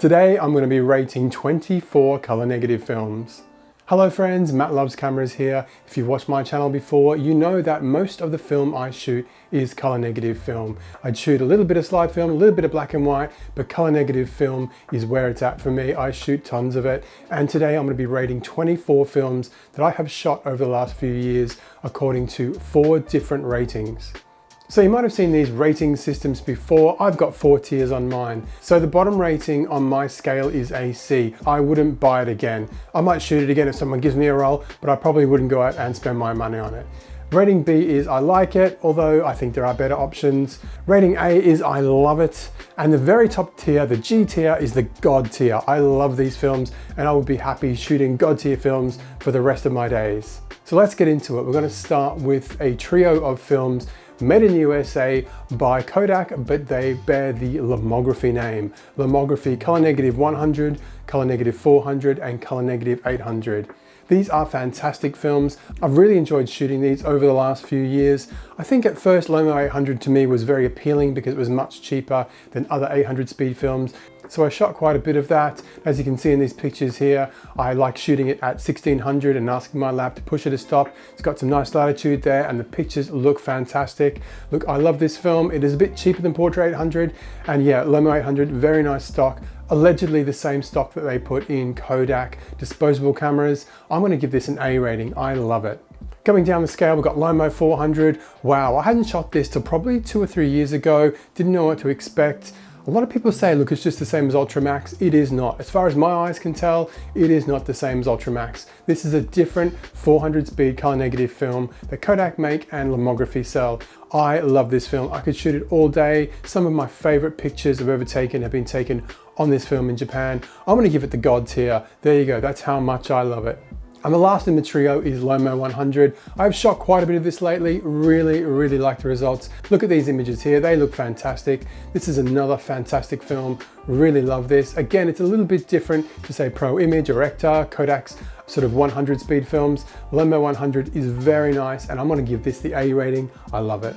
Today I'm going to be rating 24 color negative films. Hello friends, Matt Loves Cameras here. If you've watched my channel before, you know that most of the film I shoot is color negative film. I'd shoot a little bit of slide film, a little bit of black and white, but color negative film is where it's at for me. I shoot tons of it. And today I'm going to be rating 24 films that I have shot over the last few years according to 4 different ratings. So you might have seen these rating systems before. I've got 4 tiers on mine. So the bottom rating on my scale is a C. I wouldn't buy it again. I might shoot it again if someone gives me a roll, but I probably wouldn't go out and spend my money on it. Rating B is I like it, although I think there are better options. Rating A is I love it. And the very top tier, the G tier, is the God tier. I love these films and I would be happy shooting God tier films for the rest of my days. So let's get into it. We're going to start with a trio of films made in the USA by Kodak, but they bear the Lomography name. Lomography color negative 100, color negative 400, and color negative 800. These are fantastic films. I've really enjoyed shooting these over the last few years. I think at first Lomo 800 to me was very appealing because it was much cheaper than other 800 speed films. So I shot quite a bit of that. As you can see in these pictures here, I like shooting it at 1600 and asking my lab to push it to stop. It's got some nice latitude there and the pictures look fantastic. Look, I love this film. It is a bit cheaper than Portra 800. And yeah, Lomo 800, very nice stock. Allegedly the same stock that they put in Kodak disposable cameras. I'm going to give this an A rating. I love it. Coming down the scale, we've got Lomo 400. Wow, I hadn't shot this till probably 2 or 3 years ago. Didn't know what to expect. A lot of people say, look, it's just the same as Ultramax. It is not. As far as my eyes can tell, it is not the same as Ultramax. This is a different 400 speed color negative film that Kodak make and Lomography sell. I love this film. I could shoot it all day. Some of my favorite pictures I've ever taken have been taken on this film in Japan. I'm gonna give it the God tier. There you go, that's how much I love it. And the last in the trio is Lomo 100. I've shot quite a bit of this lately. Really like the results. Look at these images here. They look fantastic. This is another fantastic film. Really love this. Again, it's a little bit different to say Pro Image or Ektar, Kodak's sort of 100 speed films. Lomo 100 is very nice and I'm gonna give this the A rating. I love it.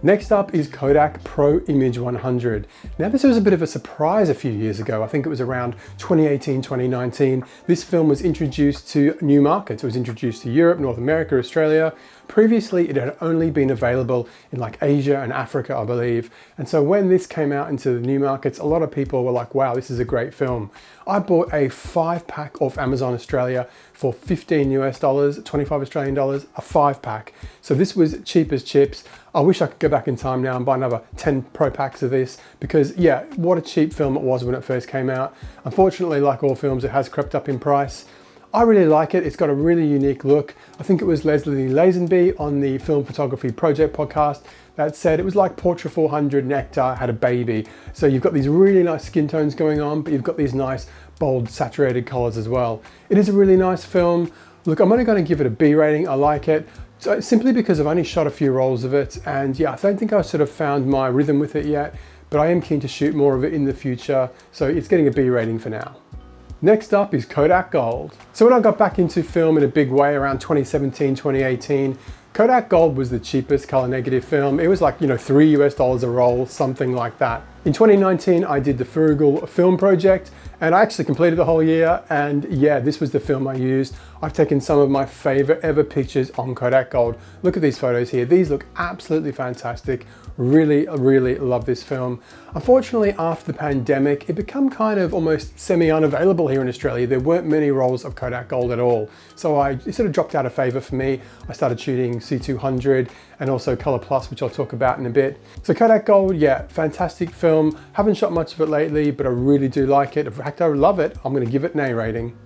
Next up is Kodak Pro Image 100. Now this was a bit of a surprise a few years ago. I think it was around 2018, 2019. This film was introduced to new markets. It was introduced to Europe, North America, Australia. Previously, it had only been available in like Asia and Africa, I believe. And so when this came out into the new markets, a lot of people were like, wow, this is a great film. I bought a 5-pack off Amazon Australia for 15 US dollars, 25 Australian dollars, a 5-pack. So this was cheap as chips. I wish I could go back in time now and buy another 10 Pro packs of this because yeah, what a cheap film it was when it first came out. Unfortunately, like all films, it has crept up in price. I really like it. It's got a really unique look. I think it was Leslie Lazenby on the Film Photography Project podcast that said it was like Portra 400 and Ektar had a baby. So you've got these really nice skin tones going on, but you've got these nice bold saturated colors as well. It is a really nice film. Look, I'm only going to give it a B rating. I like it. So simply because I've only shot a few rolls of it and yeah, I don't think I've sort of found my rhythm with it yet, but I am keen to shoot more of it in the future. So it's getting a B rating for now. Next up is Kodak Gold. So when I got back into film in a big way around 2017, 2018, Kodak Gold was the cheapest color negative film. It was like, you know, $3 US a roll, something like that. In 2019, I did the Frugal Film Project and I actually completed the whole year. And yeah, this was the film I used. I've taken some of my favorite ever pictures on Kodak Gold. Look at these photos here. These look absolutely fantastic. Really love this film. Unfortunately, after the pandemic, it became kind of almost semi-unavailable here in Australia. There weren't many rolls of Kodak Gold at all. So it sort of dropped out of favor for me. I started shooting C200 and also Color Plus, which I'll talk about in a bit. So Kodak Gold, yeah, fantastic film. Haven't shot much of it lately, but I really do like it. In fact, I love it. I'm gonna give it an A rating.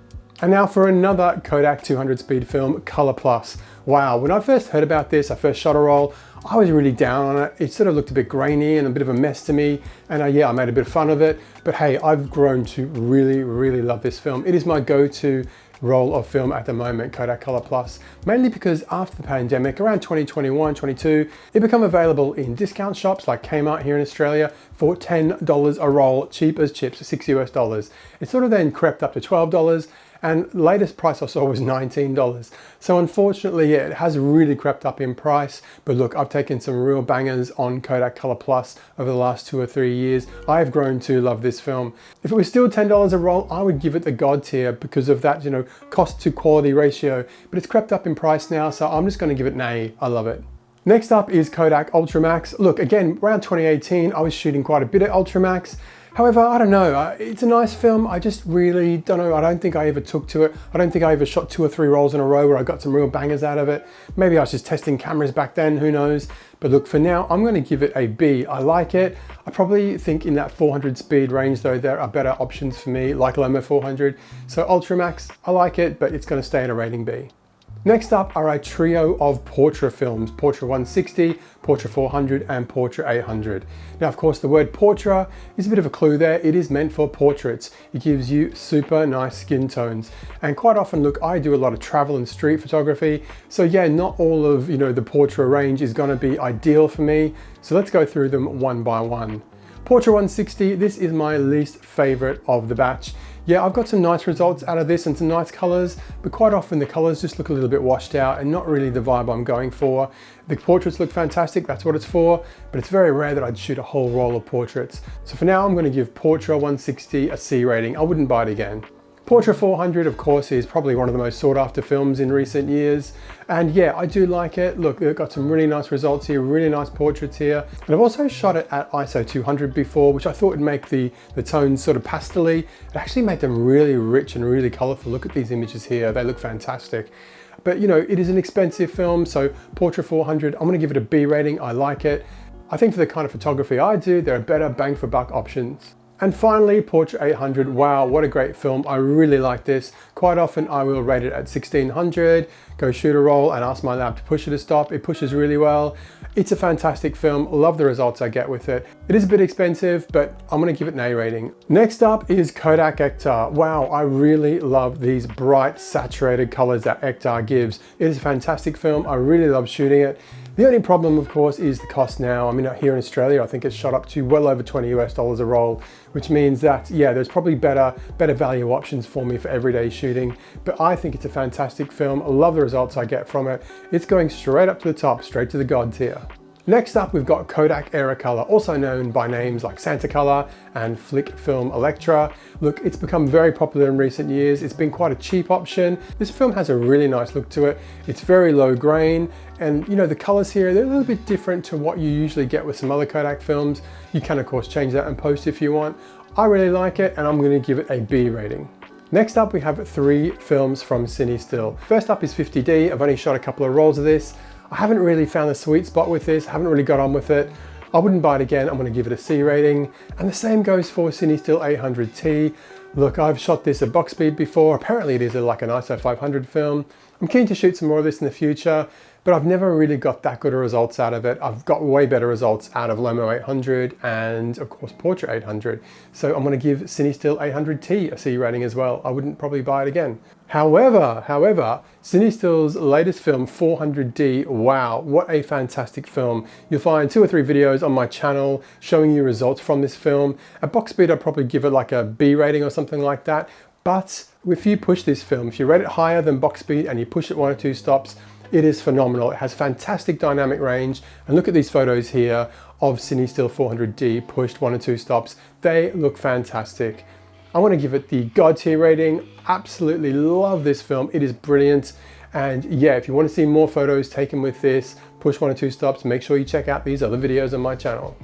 And now for another Kodak 200 speed film, Color Plus. Wow, when I first heard about this, I first shot a roll, I was really down on it. It sort of looked a bit grainy and a bit of a mess to me. And yeah, I made a bit of fun of it. But hey, I've grown to really love this film. It is my go-to roll of film at the moment, Kodak Color Plus, mainly because after the pandemic, around 2021, 22, it became available in discount shops like Kmart here in Australia for $10 a roll, cheap as chips, $6 US. It sort of then crept up to $12, and latest price I saw was $19. So unfortunately, yeah, it has really crept up in price. But look, I've taken some real bangers on Kodak Color Plus over the last 2 or 3 years. I've grown to love this film. If it was still $10 a roll, I would give it the God tier because of that, cost to quality ratio. But it's crept up in price now, so I'm just going to give it an A. I love it. Next up is Kodak Ultramax. Look, again, around 2018, I was shooting quite a bit at Ultramax. However, I don't know, it's a nice film. I just really don't know. I don't think I ever took to it. I don't think I ever shot 2 or 3 rolls in a row where I got some real bangers out of it. Maybe I was just testing cameras back then, who knows? But look, for now, I'm gonna give it a B. I like it. I probably think in that 400 speed range though, there are better options for me, like Lomo 400. So Ultramax, I like it, but it's gonna stay in a rating B. Next up are a trio of Portra films, Portra 160, Portra 400 and Portra 800. Now of course the word Portra is a bit of a clue there. It is meant for portraits. It gives you super nice skin tones. And quite often, look, I do a lot of travel and street photography. So yeah, not all of the Portra range is gonna be ideal for me. So let's go through them one by one. Portra 160, this is my least favorite of the batch. Yeah, I've got some nice results out of this and some nice colors, but quite often the colors just look a little bit washed out and not really the vibe I'm going for. The portraits look fantastic, that's what it's for, but it's very rare that I'd shoot a whole roll of portraits. So for now, I'm gonna give Portra 160 a C rating. I wouldn't buy it again. Portra 400, of course, is probably one of the most sought after films in recent years. And yeah, I do like it. Look, they've got some really nice results here, really nice portraits here. And I've also shot it at ISO 200 before, which I thought would make the tones sort of pastel-y. It actually made them really rich and really colorful. Look at these images here, they look fantastic. But it is an expensive film, so Portra 400, I'm gonna give it a B rating, I like it. I think for the kind of photography I do, there are better bang for buck options. And finally, Portra 800, wow, what a great film. I really like this. Quite often I will rate it at 1600, go shoot a roll and ask my lab to push it to stop. It pushes really well. It's a fantastic film. Love the results I get with it. It is a bit expensive, but I'm gonna give it an A rating. Next up is Kodak Ektar. Wow, I really love these bright, saturated colors that Ektar gives. It is a fantastic film. I really love shooting it. The only problem, of course, is the cost now. I mean, here in Australia, I think it's shot up to well over $20 US a roll, which means that, yeah, there's probably better value options for me for everyday shooting. But I think it's a fantastic film. I love the results I get from it. It's going straight up to the top, straight to the God tier. Next up, we've got Kodak Aerocolor, also known by names like Santacolor and Fujifilm Electra. Look, it's become very popular in recent years. It's been quite a cheap option. This film has a really nice look to it. It's very low grain, and the colors here, they're a little bit different to what you usually get with some other Kodak films. You can of course change that in post if you want. I really like it, and I'm going to give it a B rating. Next up, we have 3 films from CineStill. First up is 50D. I've only shot a couple of rolls of this. I haven't really found the sweet spot with this, haven't really got on with it. I wouldn't buy it again, I'm gonna give it a C rating. And the same goes for CineStill 800T. Look, I've shot this at box speed before. Apparently it is like an ISO 500 film. I'm keen to shoot some more of this in the future, but I've never really got that good of results out of it. I've got way better results out of Lomo 800 and of course Portra 800. So I'm gonna give CineStill 800T a C rating as well. I wouldn't probably buy it again. However, CineStill's latest film, 400D, wow, what a fantastic film. You'll find 2 or 3 videos on my channel showing you results from this film. At box speed, I'd probably give it like a B rating or something like that. But if you push this film, if you rate it higher than box speed and you push it 1 or 2 stops, it is phenomenal. It has fantastic dynamic range. And look at these photos here of CineStill 400D pushed 1 or 2 stops. They look fantastic. I want to give it the God tier rating. Absolutely love this film. It is brilliant. And yeah, if you want to see more photos taken with this, push 1 or 2 stops, make sure you check out these other videos on my channel.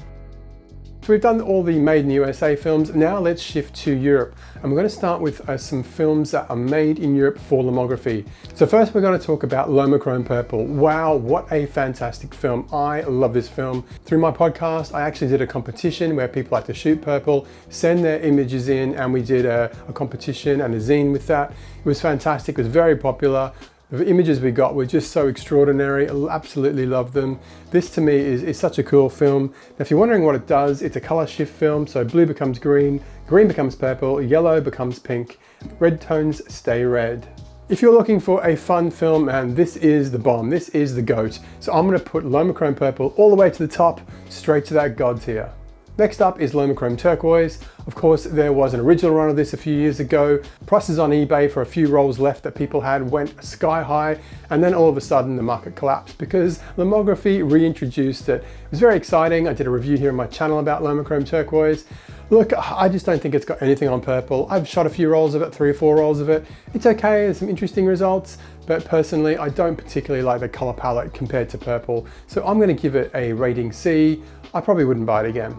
So we've done all the made in the USA films. Now let's shift to Europe. And we're going to start with some films that are made in Europe for Lomography. So first we're going to talk about Lomochrome Purple. Wow, what a fantastic film. I love this film. Through my podcast, I actually did a competition where people like to shoot purple, send their images in, and we did a competition and a zine with that. It was fantastic, it was very popular. The images we got were just so extraordinary. I absolutely love them. This to me is such a cool film. Now, if you're wondering what it does, it's a color shift film. So blue becomes green, green becomes purple, yellow becomes pink, red tones stay red. If you're looking for a fun film, and this is the bomb, this is the GOAT. So I'm gonna put Lomochrome Purple all the way to the top, straight to that God tier. Next up is Lomochrome Turquoise. Of course, there was an original run of this a few years ago. Prices on eBay for a few rolls left that people had went sky high, and then all of a sudden the market collapsed because Lomography reintroduced it. It was very exciting. I did a review here on my channel about Lomochrome Turquoise. Look, I just don't think it's got anything on purple. I've shot a few rolls of it, 3 or 4 rolls of it. It's okay, there's some interesting results, but personally, I don't particularly like the color palette compared to purple. So I'm gonna give it a rating C. I probably wouldn't buy it again.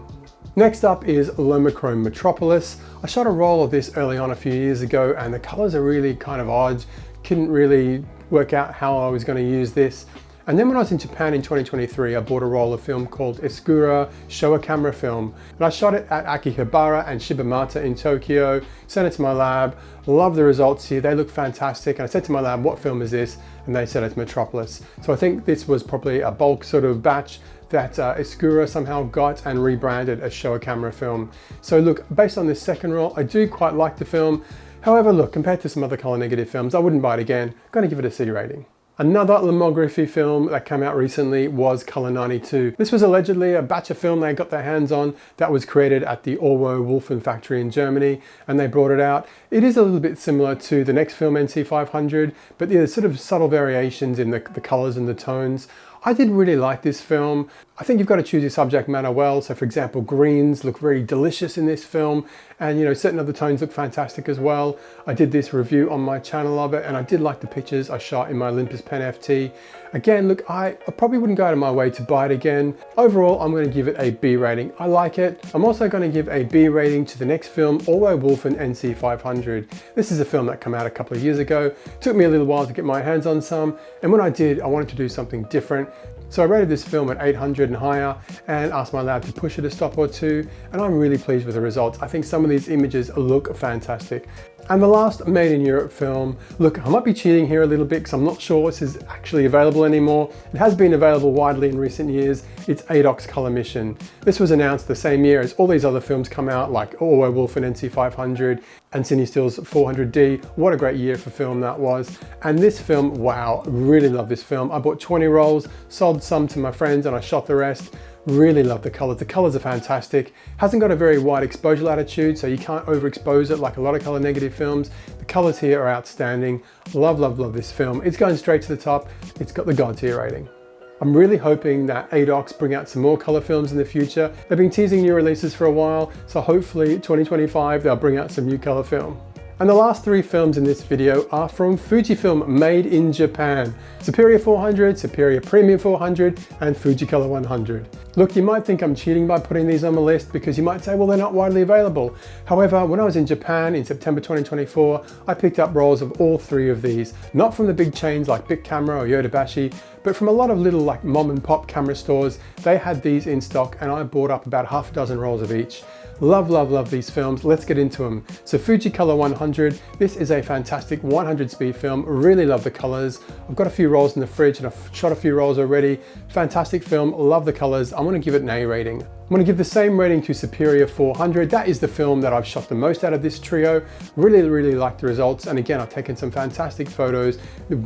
Next up is Lomochrome Metropolis. I shot a roll of this early on a few years ago and the colors are really kind of odd. Couldn't really work out how I was going to use this. And then when I was in Japan in 2023, I bought a roll of film called Escura Showa camera film. And I shot it at Akihabara and Shibamata in Tokyo, sent it to my lab, love the results here, they look fantastic. And I said to my lab, what film is this? And they said it's Metropolis. So I think this was probably a bulk sort of batch that Escura somehow got and rebranded as Showa camera film. So look, based on this second roll, I do quite like the film. However, look, compared to some other color negative films, I wouldn't buy it again. I'm gonna give it a C rating. Another Lomography film that came out recently was Color 92. This was allegedly a batch of film they got their hands on that was created at the Orwo Wolfen factory in Germany, and they brought it out. It is a little bit similar to the next film, NC500, but there's sort of subtle variations in the colors and the tones. I did really like this film. I think you've got to choose your subject matter well. So for example, greens look very delicious in this film, and certain other tones look fantastic as well. I did this review on my channel of it, and I did like the pictures I shot in my Olympus Pen FT. Again, look, I probably wouldn't go out of my way to buy it again. Overall, I'm going to give it a B rating. I like it. I'm also going to give a B rating to the next film, Orwo Wolfen NC500. This is a film that came out a couple of years ago. It took me a little while to get my hands on some, and when I did, I wanted to do something different. So I rated this film at 800 and higher and asked my lab to push it a stop or two, and I'm really pleased with the results. I think some of these images look fantastic. And the last made in Europe film, look, I might be cheating here a little bit because I'm not sure this is actually available anymore. It has been available widely in recent years. It's Adox Color Mission. This was announced the same year as all these other films come out, like Orwo, Wolfen NC500 and CineStill's 400D. What a great year for film that was. And this film, wow, really love this film. I bought 20 rolls, sold some to my friends, and I shot the rest. Really love the colors. The colors are fantastic. Hasn't got a very wide exposure latitude, so you can't overexpose it like a lot of color negative films. The colors here are outstanding. Love, love, love this film. It's going straight to the top. It's got the God tier rating. I'm really hoping that Adox bring out some more color films in the future. They've been teasing new releases for a while, so hopefully 2025 they'll bring out some new color film. And the last 3 films in this video are from Fujifilm, made in Japan. Superior 400, Superior Premium 400, and Fujicolor 100. Look, you might think I'm cheating by putting these on the list because you might say, well, they're not widely available. However, when I was in Japan in September 2024, I picked up rolls of all 3 of these, not from the big chains like Bic Camera or Yodobashi, but from a lot of little like mom and pop camera stores. They had these in stock and I bought up about half a dozen rolls of each. Love, love, love these films. Let's get into them. So Fujicolor 100, this is a fantastic 100 speed film. Really love the colors. I've got a few rolls in the fridge and I've shot a few rolls already. Fantastic film, love the colors. I'm gonna give it an A rating. I'm gonna give the same rating to Superior 400. That is the film that I've shot the most out of this trio. Really, really like the results. And again, I've taken some fantastic photos.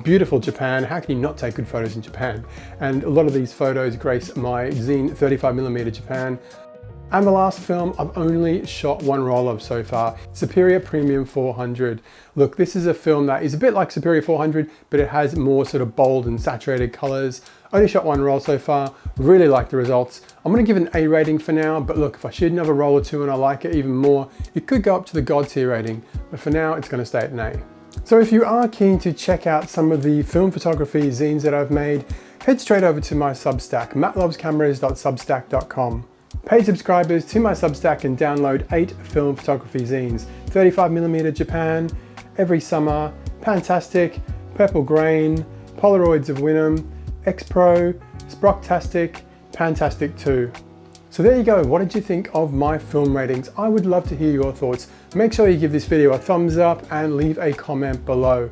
Beautiful Japan. How can you not take good photos in Japan? And a lot of these photos grace my Zine 35mm Japan. And the last film I've only shot 1 roll of so far, Superior Premium 400. Look, this is a film that is a bit like Superior 400, but it has more sort of bold and saturated colors. Only shot 1 roll so far, really like the results. I'm gonna give it an A rating for now, but look, if I shoot another roll or 2 and I like it even more, it could go up to the God tier rating, but for now it's gonna stay at an A. So if you are keen to check out some of the film photography zines that I've made, head straight over to my Substack, mattlovescameras.substack.com. Paid subscribers to my Substack can download 8 film photography zines, 35mm Japan, Every Summer, Pantastic, Purple Grain, Polaroids of Winham, X-Pro, Sprocktastic, Pantastic 2. So there you go, what did you think of my film ratings? I would love to hear your thoughts. Make sure you give this video a thumbs up and leave a comment below.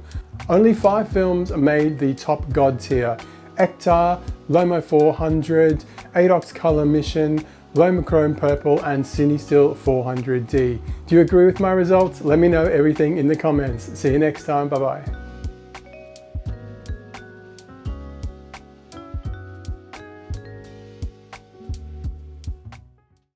Only 5 films made the top God tier: Ektar, Lomo 400, Adox Color Mission, Lomochrome Purple, and CineStill 400D. Do you agree with my results? Let me know everything in the comments. See you next time, bye bye.